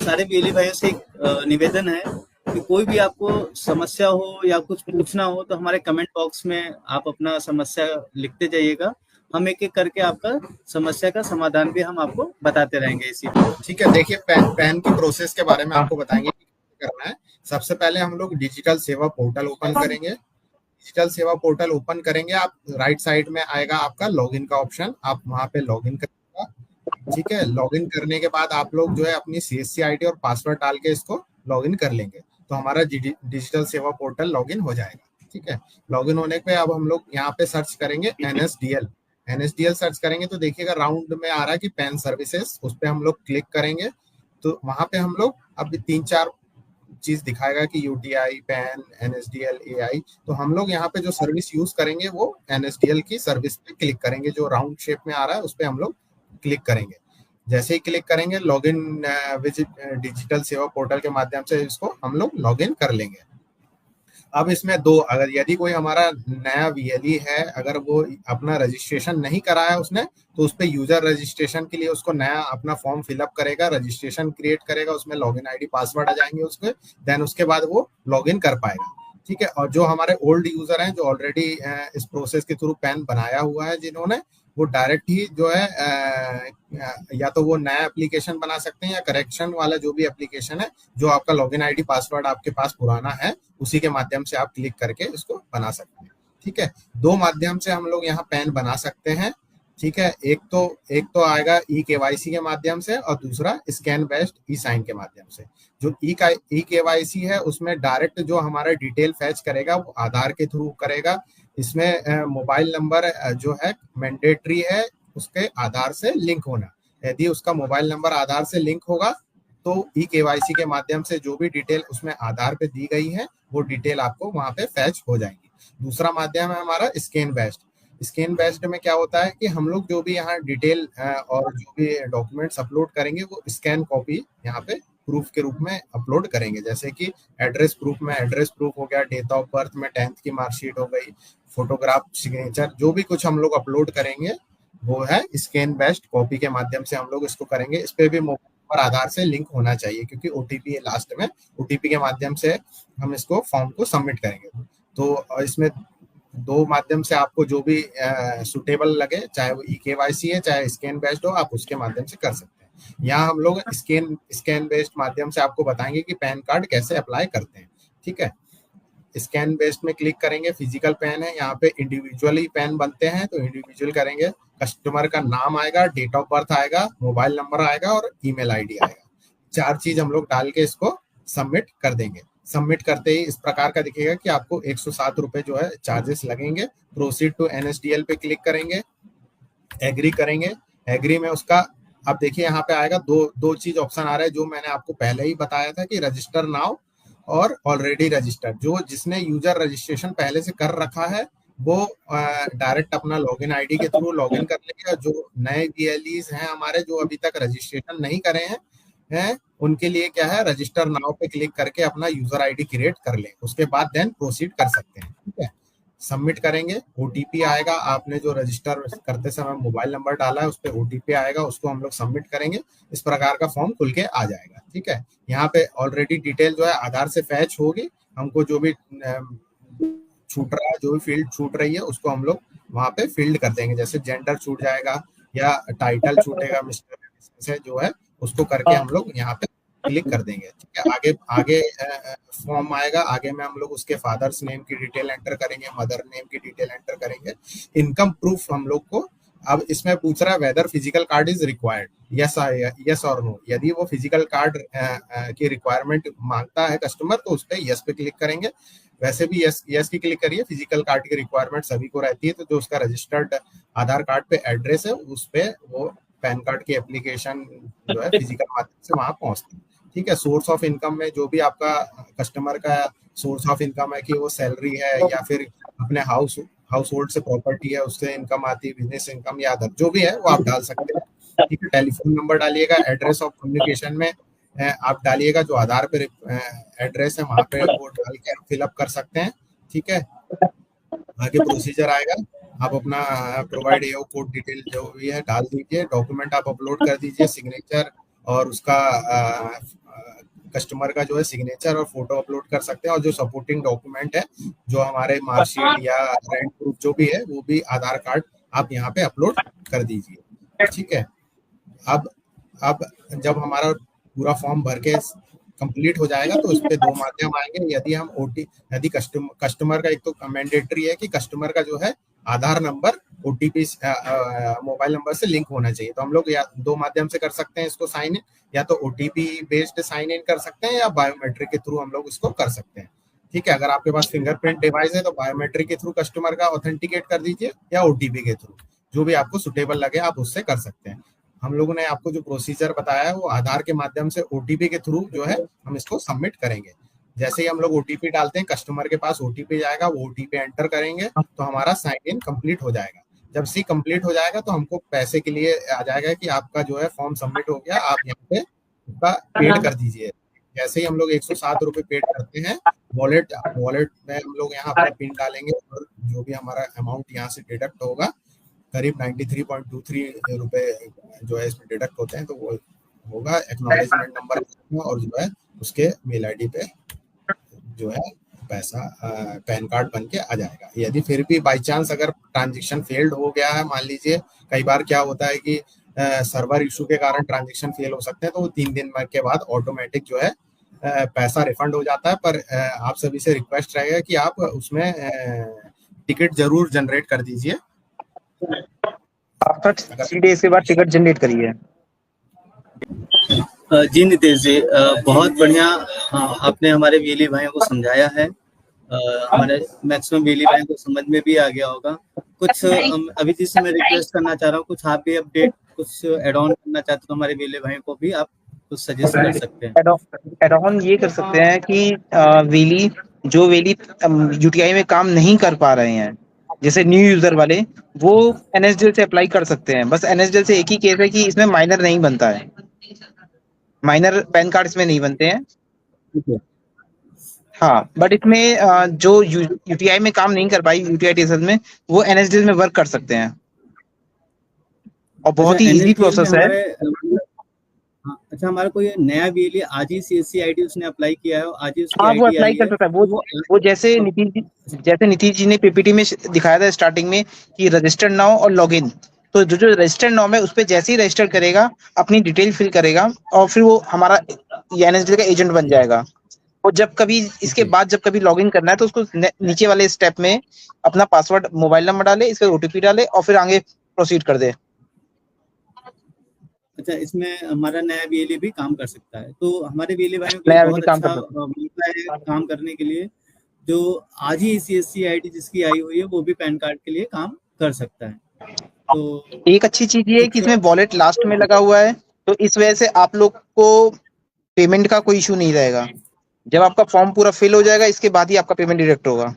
सारे बीएलई भाइयों से एक निवेदन है कि कोई भी आपको समस्या हो या कुछ पूछना हो तो हमारे कमेंट बॉक्स में आप अपना समस्या लिखते जाइएगा। हम एक एक करके आपका समस्या का समाधान भी हम आपको बताते रहेंगे इसी पे। ठीक है, देखिए पैन की प्रोसेस के बारे में आपको बताएंगे कि कैसे करना है। सबसे पहले हम लोग डिजिटल सेवा पोर्टल ओपन करेंगे। डिजिटल सेवा पोर्टल ओपन करेंगे, आप राइट साइड में आएगा आपका लॉगिन का ऑप्शन, आप वहां पे लॉगिन करिएगा। ठीक है, लॉगिन करने के बाद आप लोग जो है अपनी सीएससी आईडी और पासवर्ड डाल के इसको लॉगिन कर लेंगे, तो हमारा डिजिटल सेवा पोर्टल लॉगिन हो जाएगा। ठीक है, लॉगिन होने पे अब हम लोग यहाँ पे सर्च करेंगे एनएसडीएल। एनएसडीएल सर्च करेंगे तो देखिएगा राउंड में आ रहा है कि पैन सर्विसेज, उस पर हम लोग क्लिक करेंगे। तो वहां पे हम लोग अब 3-4 चीज दिखाएगा कि यूटीआई, पैन, एनएसडीएल, एआई। तो हम लोग यहाँ पे जो सर्विस यूज करेंगे वो एनएसडीएल की सर्विस पे क्लिक करेंगे, जो राउंड शेप में आ रहा है उस पर हम लोग क्लिक करेंगे। जैसे ही क्लिक करेंगे लॉगिन विजिट डिजिटल सेवा पोर्टल के माध्यम से इसको हम लोग लॉगिन कर लेंगे। अब इसमें दो, अगर यदि कोई हमारा नया वीएलई है, अगर वो अपना रजिस्ट्रेशन नहीं कराया उसने, तो उस पर यूजर रजिस्ट्रेशन के लिए उसको नया अपना फॉर्म फिलअप करेगा, रजिस्ट्रेशन क्रिएट करेगा, उसमें लॉगिन आईडी पासवर्ड आ जाएंगे उसके, देन उसके बाद वो लॉगिन कर पाएगा। ठीक है, और जो हमारे ओल्ड यूजर हैं जो ऑलरेडी इस प्रोसेस के थ्रू पैन बनाया हुआ है जिन्होंने, वो डायरेक्ट ही जो है या तो वो नया एप्लीकेशन बना सकते हैं या करेक्शन वाला जो भी एप्लीकेशन है, जो आपका लॉगिन आईडी पासवर्ड आपके पास पुराना है उसी के माध्यम से आप क्लिक करके इसको बना सकते हैं। ठीक है, दो माध्यम से हम लोग यहाँ पैन बना सकते हैं। ठीक है, एक तो आएगा ई केवाईसी के माध्यम से और दूसरा स्कैन बेस्ड ई साइन के माध्यम से। जो ई केवाईसी है उसमें डायरेक्ट जो हमारा डिटेल फैच करेगा वो आधार के थ्रू करेगा। इसमें मोबाइल नंबर जो है मैंडेटरी है उसके आधार से लिंक होना। यदि उसका मोबाइल नंबर आधार से लिंक होगा तो ई केवाईसी के माध्यम से जो भी डिटेल उसमें आधार पे दी गई है वो डिटेल आपको वहां पे फैच हो जाएंगी। दूसरा माध्यम है हमारा स्कैन बेस्ड। स्कैन बेस्ड में क्या होता है कि हम लोग जो भी यहाँ डिटेल और जो भी डॉक्यूमेंट्स अपलोड करेंगे वो स्कैन कॉपी यहाँ पे प्रूफ के रूप में अपलोड करेंगे। जैसे कि एड्रेस प्रूफ में एड्रेस प्रूफ हो गया, डेट ऑफ बर्थ में 10th की मार्कशीट हो गई, फोटोग्राफ, सिग्नेचर, जो भी कुछ हम लोग अपलोड करेंगे वो है स्कैन बेस्ड कॉपी के माध्यम से हम लोग इसको करेंगे। इस पे भी मोबाइल नंबर आधार से लिंक होना चाहिए क्योंकि ओटीपी है लास्ट में, ओटीपी के माध्यम से हम इसको फॉर्म को सबमिट करेंगे। तो इसमें दो माध्यम से आपको जो भी सुटेबल लगे, चाहे वो ई केवाईसी है चाहे स्कैन बेस्ड हो, आप उसके माध्यम से कर सकते हैं। यहाँ हम लोग स्कैन बेस्ड माध्यम से आपको बताएंगे कि पैन कार्ड कैसे अप्लाई करते हैं। ठीक है, स्कैन बेस्ड में क्लिक करेंगे, फिजिकल पेन है, यहाँ पे इंडिविजुअली पेन बनते हैं तो इंडिविजुअल करेंगे। कस्टमर का नाम आएगा, डेट ऑफ बर्थ आएगा, मोबाइल नंबर आएगा और ईमेल आईडी आएगा। 4 चीज हम लोग डाल के इसको सबमिट कर देंगे। सबमिट करते ही इस प्रकार का दिखेगा कि आपको 107 रुपए जो है चार्जेस लगेंगे। प्रोसीड टू एनएसडीएल पे क्लिक करेंगे, एग्री करेंगे। एग्री में उसका अब देखिए यहाँ पे आएगा दो चीज ऑप्शन आ रहा है जो मैंने आपको पहले ही बताया था कि रजिस्टर नाउ और ऑलरेडी रजिस्टर्ड। जो जिसने यूजर रजिस्ट्रेशन पहले से कर रखा है वो डायरेक्ट अपना लॉगिन आईडी के थ्रू लॉगिन कर लेंगे, और जो नए बीएलईज हैं हमारे जो अभी तक रजिस्ट्रेशन नहीं करे हैं उनके लिए क्या है, रजिस्टर नाउ पे क्लिक करके अपना यूजर आईडी क्रिएट कर लें, उसके बाद देन प्रोसीड कर सकते हैं। ठीक है, सबमिट करेंगे, ओटीपी आएगा, आपने जो रजिस्टर करते समय मोबाइल नंबर डाला है उस पर ओटीपी आएगा, उसको हम लोग सबमिट करेंगे। इस प्रकार का फॉर्म खुल के आ जाएगा। ठीक है, यहाँ पे ऑलरेडी डिटेल जो है आधार से फैच होगी, हमको जो भी छूट रहा है, जो भी फील्ड छूट रही है उसको हम लोग वहां पे फील्ड कर देंगे। जैसे जेंडर छूट जाएगा या टाइटल छूटेगा, मिस्टर जो है उसको करके हम लोग यहाँ पे क्लिक कर देंगे। ठीक है, आगे आगे फॉर्म आएगा, आगे में हम लोग उसके फादर्स नेम की डिटेल एंटर करेंगे, मदर नेम की डिटेल एंटर करेंगे। इनकम प्रूफ हम लोग को अब इसमें पूछ रहा है whether physical card is required, yes or no. यदि वो फिजिकल कार्ड की रिक्वायरमेंट मांगता है कस्टमर तो उस पर यस पे क्लिक करेंगे। वैसे भी यस की क्लिक करिए, फिजिकल कार्ड की रिक्वायरमेंट सभी को रहती है, तो जो उसका रजिस्टर्ड आधार कार्ड पे एड्रेस है उस पे वो पैन कार्ड की एप्लीकेशन जो है फिजिकल माध्यम से वहां पहुंचती है। ठीक है, सोर्स ऑफ इनकम में जो भी आपका कस्टमर का सोर्स ऑफ इनकम है कि वो सैलरी है या फिर अपने हाउस होल्ड से प्रॉपर्टी है उससे इनकम आती है, बिजनेस इनकम या अदर जो भी है वो आप डाल सकते हैं। ठीक है, टेलीफोन नंबर डालिएगा, एड्रेस ऑफ कम्युनिकेशन में आप डालिएगा, जो आधार पे एड्रेस है वहां पे वो डाल के फिलअप कर सकते हैं। ठीक है, आगे प्रोसीजर आएगा, आप अपना प्रोवाइड एओ कोड डिटेल जो भी है डाल दीजिए, डॉक्यूमेंट आप अपलोड कर दीजिए, सिग्नेचर और उसका कस्टमर का जो है सिग्नेचर और फोटो अपलोड कर सकते हैं, और जो सपोर्टिंग डॉक्यूमेंट है जो हमारे मार्कशीट या रेंट प्रूफ जो भी है वो भी आधार कार्ड आप यहाँ पे अपलोड कर दीजिए। ठीक है। अब जब हमारा पूरा फॉर्म भर के कंप्लीट हो जाएगा तो इस पे दो माध्यम आएंगे। यदि कस्टमर का एक तो मैंडेटरी है कि कस्टमर का जो है आधार नंबर ओटीपी मोबाइल नंबर से लिंक होना चाहिए, तो हम लोग या दो माध्यम से कर सकते हैं इसको साइन इन, या तो ओटीपी बेस्ड साइन इन कर सकते हैं या बायोमेट्रिक के थ्रू हम लोग इसको कर सकते हैं। ठीक है। अगर आपके पास फिंगरप्रिंट डिवाइस है तो बायोमेट्रिक के थ्रू कस्टमर का ऑथेंटिकेट कर दीजिए, या ओटीपी के थ्रू, जो भी आपको सुटेबल लगे आप उससे कर सकते हैं। हम लोगों ने आपको जो प्रोसीजर बताया है वो आधार के माध्यम से ओटीपी के थ्रू जो है हम इसको सबमिट करेंगे। जैसे ही हम लोग ओटीपी डालते हैं कस्टमर के पास ओटीपी जाएगा, वो ओटीपी एंटर करेंगे तो हमारा साइन इन कंप्लीट हो जाएगा। जब सी कंप्लीट हो जाएगा तो हमको पैसे के लिए आ जाएगा कि आपका जो है फॉर्म सबमिट हो गया, आप यहाँ पे उसका पेड कर दीजिए। जैसे ही हम लोग 107 रुपए पेड करते हैं, वॉलेट में हम लोग यहाँ अपना पिन डालेंगे और जो भी हमारा अमाउंट यहाँ से डिडक्ट होगा, करीब 93.23 रुपए जो है इसमें डिडक्ट होते हैं, तो वो होगा एक्नॉलेजमेंट नंबर और जो है उसके मेल आईडी पे जो है पैसा पैन कार्ड बन के आ जाएगा। यदि फिर भी बाई चांस अगर ट्रांजेक्शन फेल्ड हो गया है, मान लीजिए कई बार क्या होता है कि सर्वर इशू के कारण ट्रांजेक्शन फेल हो सकते हैं, तो 3 दिन के बाद ऑटोमेटिक जो है पैसा रिफंड हो जाता है। पर आप सभी से रिक्वेस्ट रहेगा कि आप उसमें टिकट जरूर जनरेट कर दीजिए। आफ्टर 3 डेज के बाद टिकट जनरेट करिए। जी नितेश जी, बहुत बढ़िया आपने हमारे वीएलई भाइयों को समझाया है। हमारे मैक्सिमम वीएलई भाइयों को समझ में भी आ गया होगा। कुछ अभी जिससे मैं रिक्वेस्ट करना चाह रहा हूँ, कुछ आप भी अपडेट कुछ एड ऑन करना चाहते हो तो हमारे वीएलई भाइयों को भी आप कुछ सजेस्ट कर सकते हैं। एड ऑन ये कर सकते हैं कि वीएलई यूटीआई में काम नहीं कर पा रहे हैं, जैसे न्यू यूजर वाले, वो एनएसडीएल से अप्लाई कर सकते हैं। बस एनएसडीएल से एक ही केस है कि इसमें माइनर नहीं बनता है, माइनर पैन कार्ड इसमें नहीं बनते हैं। हाँ, बट इसमें जो यूटीआई में काम नहीं कर पाई यूटीआई टीएसएस में, वो एनएसडीएल में वर्क कर सकते हैं और बहुत ही इजी प्रोसेस है। अच्छा, हमारा कोई नया वीएलई आज ही सीएससी आईडी उसने अप्लाई किया है, आज ही उसकी हाँ, वो आईडी अप्लाई कर सकता है। वो जैसे नीतीश जी ने पीपीटी में दिखाया था स्टार्टिंग में कि रजिस्टर्ड नाउ और लॉगिन, तो जो रजिस्टर्ड नाउ है उस पर जैसे ही रजिस्टर करेगा, अपनी डिटेल फिल करेगा और फिर वो हमारा एनएसडीएल का एजेंट बन जाएगा। और जब कभी इसके बाद जब कभी लॉगिन करना है तो उसको नीचे वाले स्टेप में अपना पासवर्ड, मोबाइल नंबर डाले, इसका ओटीपी डाले और फिर आगे प्रोसीड कर दे। अच्छा, इसमें हमारा नया वीएलई भी काम कर सकता है, तो हमारे वीएलई भाइयों के लिए बहुत अच्छा मौका है काम करने के लिए। जो आज ही सीएससी आईडी जिसकी आई हुई है वो भी पैन कार्ड के लिए काम कर सकता है। तो एक अच्छी चीज ये है कि इसमें वॉलेट लास्ट में लगा हुआ है, तो इस वजह से आप लोग को पेमेंट का कोई इशू नहीं रहेगा। जब आपका फॉर्म पूरा फिल हो जाएगा, इसके बाद ही आपका पेमेंट डायरेक्ट होगा।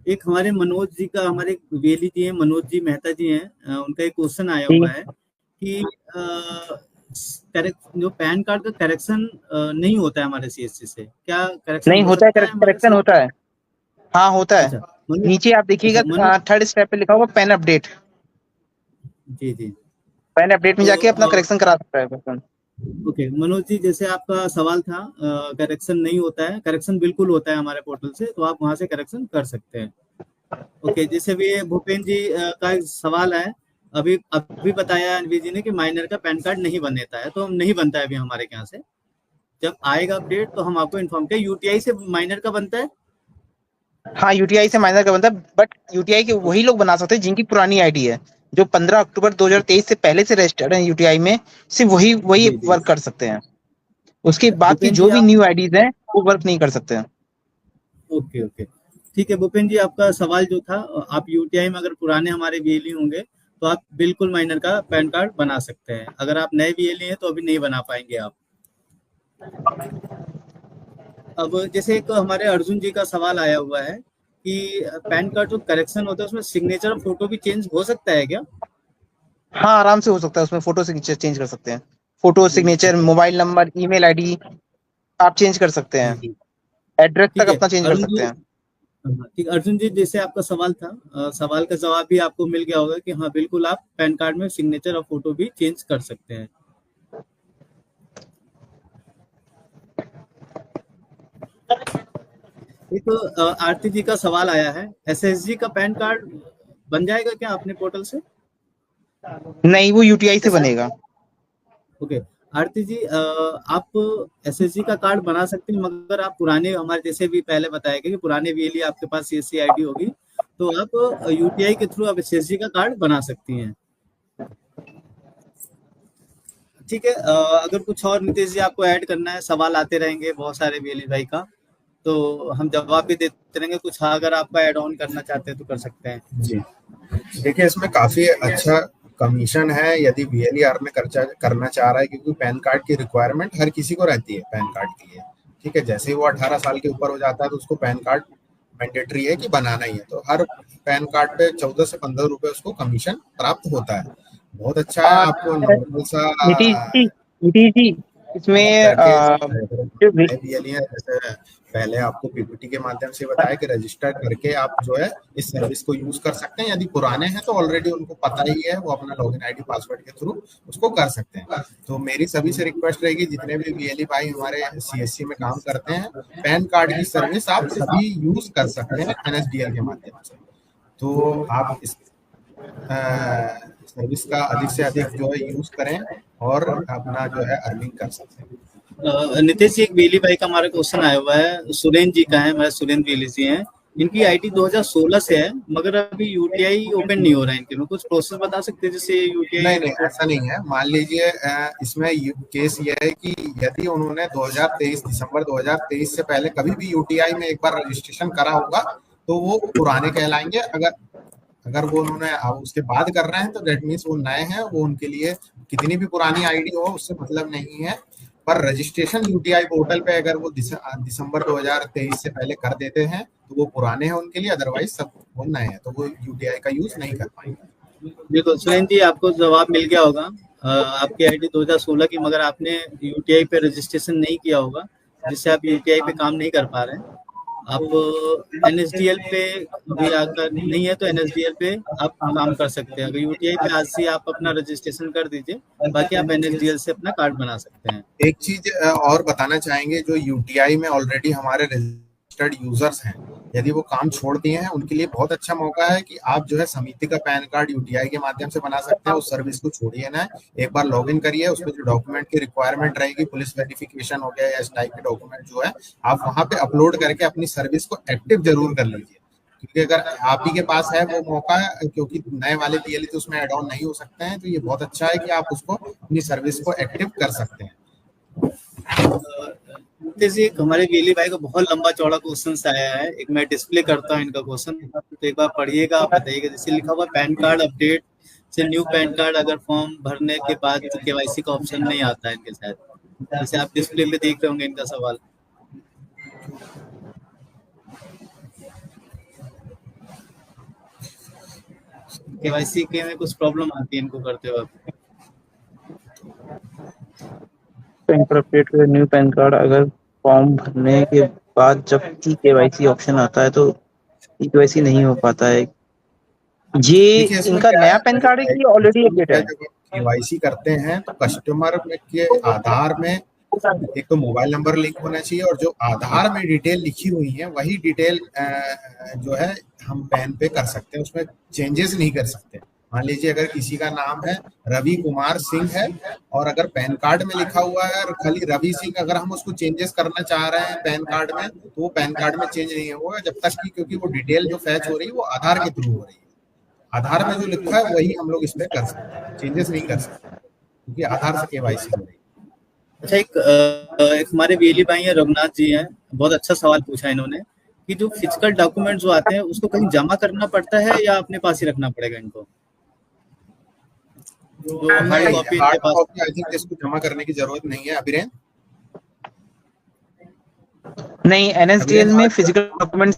एक हमारे मनोज जी का, हमारे वीएलई जी हैं मनोज जी मेहता जी हैं, उनका एक क्वेश्चन आया हुआ है कि जो पैन कार्ड का करेक्शन नहीं होता है हमारे सीएससी से, क्या करेक्शन नहीं होता है? करेक्शन होता है, हाँ होता है। नीचे आप देखिएगा थर्ड स्टेप पे लिखा होगा पैन अपडेट। जी जी, पैन अपडेट में जाके अपना करेक्शन करा सकता है पर्सन। ओके मनोज जी, जैसे आपका सवाल था करेक्शन नहीं होता है, करेक्शन बिल्कुल होता है हमारे पोर्टल से, तो आप वहां से करेक्शन कर सकते हैं। ओके, जैसे भी भूपेन जी का सवाल है, अभी बताया अनवी जी ने कि माइनर का पैन कार्ड नहीं बनता है, तो नहीं बनता है अभी हमारे यहाँ से। जब आएगा अपडेट तो हम आपको इन्फॉर्म करें। यूटीआई से माइनर का बनता है? हाँ, यूटीआई से माइनर का बनता है, बट यूटीआई के वही लोग बना सकते हैं जिनकी पुरानी आईडी है, जो 15 अक्टूबर 2023 से पहले से रजिस्टर्ड है यूटीआई में, सिर्फ वही वर्क कर सकते हैं। उसके बाद की जो भी न्यू आईडीज हैं वो वर्क नहीं कर सकते हैं। ओके ओके, ठीक है भूपेन जी, आपका सवाल जो था, आप यूटीआई में अगर पुराने हमारे वीएलई होंगे तो आप बिल्कुल माइनर का पैन कार्ड बना सकते हैं। अगर आप नए वीएलई हैं तो अभी नहीं बना पाएंगे आप। अब जैसे एक हमारे अर्जुन जी का सवाल आया हुआ है कि पैन कार्ड जो करेक्शन होता है उसमें सिग्नेचर और फोटो भी चेंज हो सकता है क्या? हाँ, आराम से हो सकता है, उसमें फोटो सिग्नेचर चेंज कर सकते हैं। Photo signature, mobile number, email ID आप चेंज कर सकते हैं, एड्रेस तक अपना चेंज कर सकते हैं। ठीक, अर्जुन जी, जैसे आपका सवाल था, सवाल का जवाब भी आपको मिल गया होगा कि हाँ बिल्कुल आप पैन कार्ड में सिग्नेचर और फोटो भी चेंज कर सकते हैं। एक आरती जी का सवाल आया है, एसएसजी का पैन कार्ड बन जाएगा क्या अपने पोर्टल से? नहीं, वो यूटीआई से कैसा? बनेगा। ओके। आरती जी, आप एसएसजी का कार्ड बना सकते हैं, मगर आप पुराने, हमारे जैसे भी पहले बताया गया कि पुराने वीएलई आपके पास सीएससी आईडी होगी, तो आप यूटीआई के थ्रू आप एसएसजी का कार्ड बना सकती हैं। ठीक है। अगर कुछ और नीतीश जी आपको ऐड करना है, सवाल आते रहेंगे बहुत सारे वीएलई भाई का, तो हम जवाब भी देते रहेंगे। कुछ अगर आपका ऐड ऑन करना चाहते हैं तो कर सकते हैं। जी, देखिए इसमें काफी अच्छा कमीशन है यदि वीएलईआर में करना चाह रहा है, क्योंकि पैन कार्ड की रिक्वायरमेंट हर किसी को रहती है पैन कार्ड के लिए। ठीक है, जैसे ही वो 18 साल के ऊपर हो जाता है तो उसको पैन कार्ड मैंडेटरी है कि बनाना ही है, तो हर पैन कार्ड पे 14 से 15 रुपए उसको कमीशन प्राप्त होता है। बहुत अच्छा है, आपको नॉर्मल सा नीतीश जी, इसमें जो जैसे पहले आपको पीपीटी के माध्यम से बताया कि रजिस्टर करके आप जो है इस सर्विस को यूज कर सकते हैं। यदि पुराने हैं तो ऑलरेडी उनको पता ही है, वो अपना लॉगिन आईडी पासवर्ड के थ्रू उसको कर सकते हैं। तो मेरी सभी से रिक्वेस्ट रहेगी, जितने भी वीएलई भाई हमारे सीएससी में काम करते हैं, पैन कार्ड की सर्विस आप सभी यूज कर सकते हैं एनएसडीएल के माध्यम से। तो आप इस सर्विस का अधिक से अधिक जो है यूज करें और अपना जो है अर्निंग कर सकते हैं। नितेश जी, एक वीएलई भाई का हमारा क्वेश्चन आया हुआ है, सुरेंद्र जी का है, हमारे सुरेंद्र वीएलई जी हैं। इनकी आईडी 2016 से है, मगर अभी यूटीआई ओपन नहीं हो रहा है इनके में। कुछ प्रोसेस बता सकते हैं जिससे यूटीआई? नहीं, ऐसा नहीं है। मान लीजिए इसमें केस ये है कि यदि उन्होंने 2023 दिसंबर 2023 से पहले कभी भी यूटीआई में एक बार रजिस्ट्रेशन करा होगा तो वो पुराने कहलाएंगे। अगर वो उन्होंने उसके बाद कर रहे हैं तो दैट मीन्स वो नए हैं, वो उनके लिए कितनी भी पुरानी आईडी हो उससे मतलब नहीं है। पर रजिस्ट्रेशन यूटीआई पोर्टल पे अगर वो दिसंबर 2023 से पहले कर देते हैं तो वो पुराने हैं उनके लिए, अदरवाइज सब वो नए हैं, तो वो यूटीआई का यूज नहीं कर पाएंगे। बिल्कुल सुरेंद्र जी, आपको जवाब मिल गया होगा। आपकी आईडी 2016 की, मगर आपने यूटीआई पे रजिस्ट्रेशन नहीं किया होगा, जिससे आप यूटीआई पे काम नहीं कर पा रहे हैं। आप एनएसडीएल पे भी आकर नहीं है तो एनएसडीएल पे आप काम कर सकते हैं। अगर यूटीआई पे आज से आप अपना रजिस्ट्रेशन कर दीजिए, बाकी आप एनएसडीएल से अपना कार्ड बना सकते हैं। एक चीज और बताना चाहेंगे, जो यूटीआई में ऑलरेडी हमारे रजिस्टर्ड यूजर्स हैं, यदि वो काम छोड़ दिए हैं उनके लिए बहुत अच्छा मौका है कि आप जो है समिति का पैन कार्ड यूटीआई के माध्यम से बना सकते हैं। उस सर्विस को छोड़िए ना, एक बार लॉगिन करिए, उसमें जो डॉक्यूमेंट की रिक्वायरमेंट रहेगी, पुलिस वेरिफिकेशन हो गया या इस टाइप के डॉक्यूमेंट जो है, आप वहां पे अपलोड करके अपनी सर्विस को एक्टिव जरूर कर लीजिए। क्योंकि अगर आप ही के पास है वो मौका, क्योंकि नए वाले पीएलई तो उसमें एड ऑन नहीं हो सकते हैं, तो ये बहुत अच्छा है कि आप उसको अपनी सर्विस को एक्टिव कर सकते हैं। जैसे हमारे वीएलई भाई को बहुत लंबा चौड़ा क्वेश्चन आया है, एक मैं डिस्प्ले करता हूँ इनका क्वेश्चन, तो एक बार पढ़िएगा, आप बताइएगा। जैसे लिखा हुआ पैन कार्ड अपडेट से न्यू पैन कार्ड अगर फॉर्म भरने के बाद केवाईसी का ऑप्शन नहीं आता है इनके साथ, जैसे आप डिस्प्ले में देख रहे होंगे इनका सवाल। केवाईसी के में कुछ प्रॉब्लम आती है इनको करते वक्त। न्यू पैन कार्ड अगर फॉर्म भरने के बाद जब ई केवाईसी ऑप्शन आता है तो ई केवाईसी नहीं हो पाता है। ये इनका नया पैन कार्ड है कि ऑलरेडी अपडेट है? जब केवाईसी करते हैं तो कस्टमर के आधार में एक तो मोबाइल नंबर लिंक होना चाहिए, और जो आधार में डिटेल लिखी हुई है वही डिटेल जो है हम पैन पे कर सकते हैं, उसमें चेंजेस नहीं कर सकते। मान लीजिए अगर किसी का नाम है रवि कुमार सिंह है और अगर पैन कार्ड में लिखा हुआ है खाली रवि सिंह, अगर हम उसको चेंजेस करना चाह रहे हैं पैन कार्ड में तो वो पैन कार्ड में चेंज नहीं होगा जब तक कि, क्योंकि वो डिटेल जो फैच हो रही है वो आधार के थ्रू हो रही है। आधार में जो लिखा है वही हम लोग इस पे कर सकते हैं, चेंजेस नहीं कर सकते क्योंकि आधार से केवाईसी हो रही है। अच्छा, एक हमारे वीएलई भाई हैं, रघुनाथ जी हैं, बहुत अच्छा सवाल पूछा इन्होंने कि जो फिजिकल डॉक्यूमेंट जो आते हैं उसको कहीं जमा करना पड़ता है या अपने पास ही रखना पड़ेगा इनको? हार्ड कॉपी आई थिंक इसको जमा करने की जरूरत नहीं है। अभिरेन नहीं, एनएसडीएल में फिजिकल डॉक्यूमेंट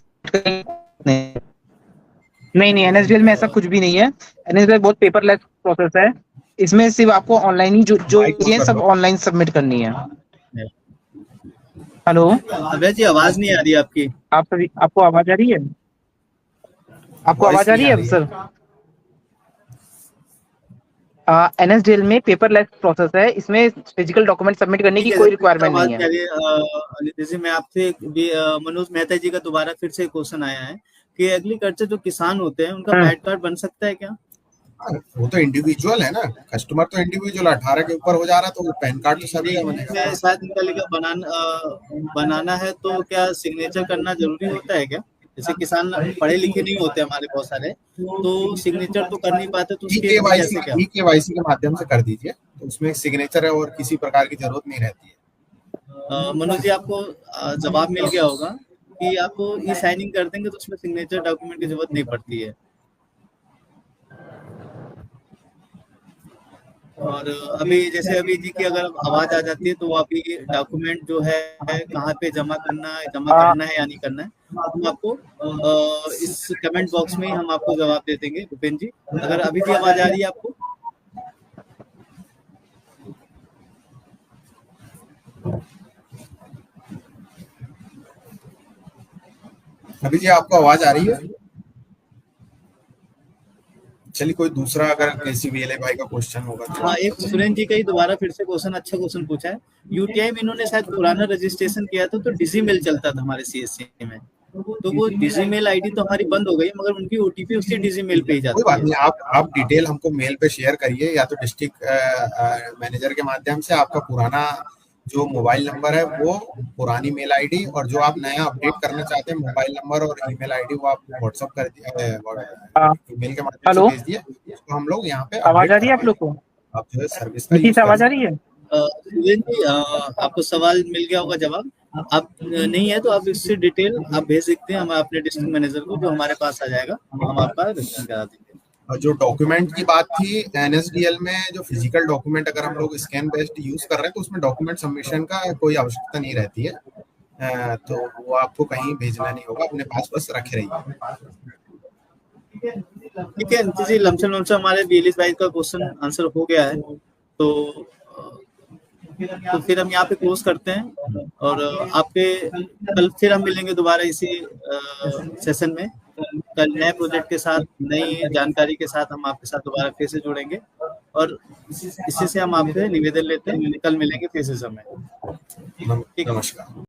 नहीं, एनएसडीएल में ऐसा कुछ भी नहीं है। एनएसडीएल बहुत पेपरलेस प्रोसेस है, इसमें सिर्फ आपको ऑनलाइन ही जो ये सब ऑनलाइन सबमिट करनी है। हेलो अभय जी, आवाज नहीं आ रही आपकी। आपको आवाज आ रही है? आपको आवाज आ रही है सर? एनएसडीएल में पेपरलेस प्रोसेस है, इसमें फिजिकल डॉक्यूमेंट सबमिट करने की कोई रिक्वायरमेंट नहीं है। नितिश जी, मैं आपसे मनोज मेहता जी का दोबारा फिर से क्वेश्चन आया है कि एग्रीकल्चर जो किसान होते हैं उनका पैन कार्ड बन सकता है क्या? वो तो इंडिविजुअल है ना, कस्टमर तो इंडिविजुअल 18 के ऊपर हो जा रहा है तो पैन कार्ड तो सभी का बनेगा। शायद इनका लिखा बनाना है तो क्या सिग्नेचर करना जरूरी होता है क्या? जैसे किसान पढ़े लिखे नहीं होते हमारे बहुत सारे, तो सिग्नेचर तो कर नहीं पाते, तो उसके कैसे क्या? केवाईसी के माध्यम से कर दीजिए, तो उसमें सिग्नेचर है और किसी प्रकार की जरूरत नहीं रहती है। मनोज जी, आपको जवाब मिल गया होगा कि आपको ई साइनिंग कर देंगे तो उसमें सिग्नेचर डॉक्यूमेंट की जरूरत नहीं पड़ती है। और अभी जैसे अभी जी की अगर आवाज आ जाती है तो अभी डॉक्यूमेंट जो है कहाँ पे जमा करना है या नहीं करना है, हम आपको इस कमेंट बॉक्स में ही हम आपको जवाब दे देंगे। भूपेन जी, अगर अभी भी आवाज आ रही है आपको? अभी जी आपको आवाज आ रही है? चलिए, कोई दूसरा अगर किसी वीएलए भाई का क्वेश्चन होगा तो। हाँ, एक सुरेंद्र जी का ही दोबारा फिर से अच्छा क्वेश्चन पूछा है। यूटीआई में इन्होंने शायद पुराना रजिस्ट्रेशन किया था तो डिजीमेल चलता था हमारे सीएससी में, तो वो डिजीमेल आईडी तो हमारी बंद हो गई, मगर उनकी ओटीपी उसी डिजीमेल पे ही जाती है। कोई बात नहीं, आप डिटेल हमको मेल पे शेयर करिए, या तो डिस्ट्रिक्ट मैनेजर के माध्यम से आपका पुराना जो मोबाइल नंबर है वो पुरानी मेल आईडी, और जो आप नया अपडेट करना चाहते हैं मोबाइल नंबर और ईमेल आईडी वो आप व्हाट्सएप कर दिए, ईमेल के माध्यम से भेज दिए, तो हम लोग यहाँ पे आवाज आ रही है आप लोग को? आप जो है सर्विस का आवाज आ रही है? आपको सवाल मिल गया होगा जवाब। आप नहीं है तो आप इससे डिटेल आप भेज सकते हैं हम अपने डिस्ट्रिक्ट मैनेजर को, जो हमारे पास आ जाएगा, हम आपका रजिस्ट्रेशन करा देंगे। और जो डॉक्यूमेंट की बात थी, एनएसडीएल में जो फिजिकल डॉक्यूमेंट अगर हम लोग स्कैन बेस्ड यूज कर रहे हैं तो उसमें डॉक्यूमेंट सबमिशन का कोई आवश्यकता नहीं रहती है, तो वो आपको कहीं भेजना नहीं होगा, अपने पास बस रखे रहिए। ठीक है जी, लमसम हमारे बीएलएस भाई का क्वेश्चन आंसर हो गया है, तो फिर हम यहाँ पे क्लोज करते हैं, और आपके कल फिर हम मिलेंगे दोबारा इसी सेशन में। कल नए प्रोजेक्ट के साथ, नई जानकारी के साथ हम आपके साथ दोबारा फिर से जुड़ेंगे, और इसी से हम आपसे निवेदन लेते हैं, कल मिलेंगे फिर से समय। नमस्कार।